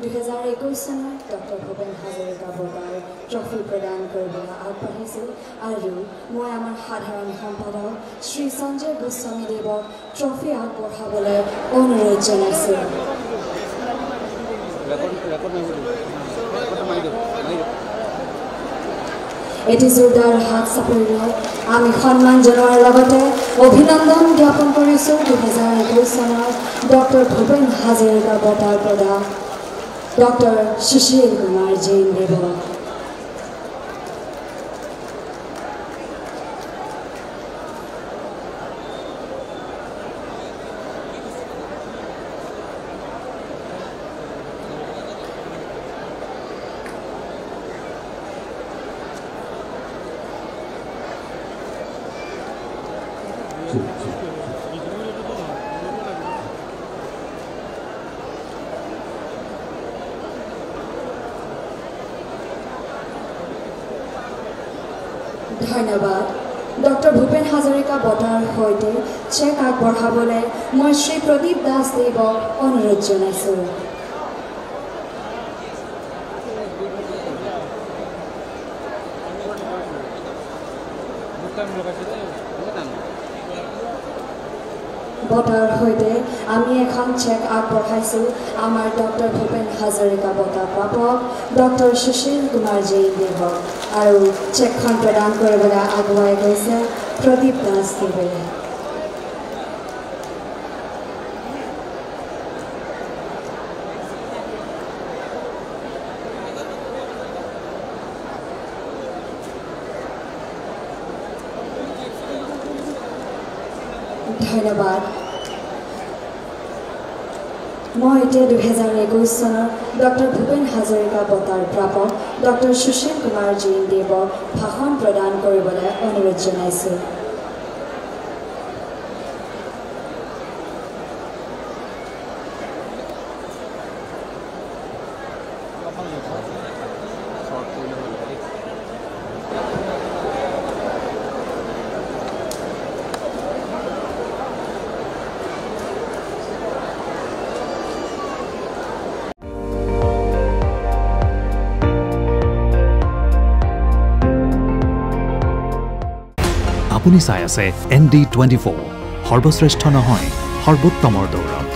2021 চনত ডক্টৰ ভূপেন হাজৰিকা বঁটাৰ ট্ৰফি প্ৰদান কৰিবলৈ আগবাঢ়িছোঁ আৰু মই আমাৰ সাধাৰণ সম্পাদক শ্ৰী সঞ্জয় গোস্বামীদেৱক ট্ৰফি আগবঢ়াবলৈ অনুৰোধ জনাইছোঁ। এটি জোৰদাৰ হাত চাপৰি আমি সন্মান জনোৱাৰ লগতে অভিনন্দন জ্ঞাপন কৰিছোঁ 2021 চনত ডক্টৰ ভূপেন হাজৰিকা বঁটাৰ প্ৰদান ডক্টৰ সুশীল কুমাৰ জৈন দেৱক। ধন্যবাদ। ডক্টৰ ভূপেন হাজৰিকা বঁটাৰ সৈতে চেক আগবঢ়াবলৈ মই শ্ৰী প্ৰদীপ দাস দেৱক অনুৰোধ জনাইছোঁ। বঁটাৰ সৈতে আমি এখন চেক আগবঢ়াইছোঁ আমাৰ ডক্টৰ ভূপেন হাজৰিকা বঁটা প্ৰাপক ডক্টৰ সুশীল কুমাৰ জৈন দেৱক আৰু চেকখন প্ৰদান কৰিবলৈ আগুৱাই গৈছে প্ৰদীপ দাস দেৱে। ধন্যবাদ। মই এতিয়া 2021 চনৰ ডক্টৰ ভূপেন হাজৰিকা বঁটাৰ প্ৰাপক ডক্টৰ সুশীল কুমাৰ জৈন দেৱক ভাষণ প্ৰদান কৰিবলৈ অনুৰোধ জনাইছোঁ। আপুনি চাই আছে ND24 সৰ্বশ্ৰেষ্ঠ নহয় সৰ্বোত্তমৰ দৌৰ।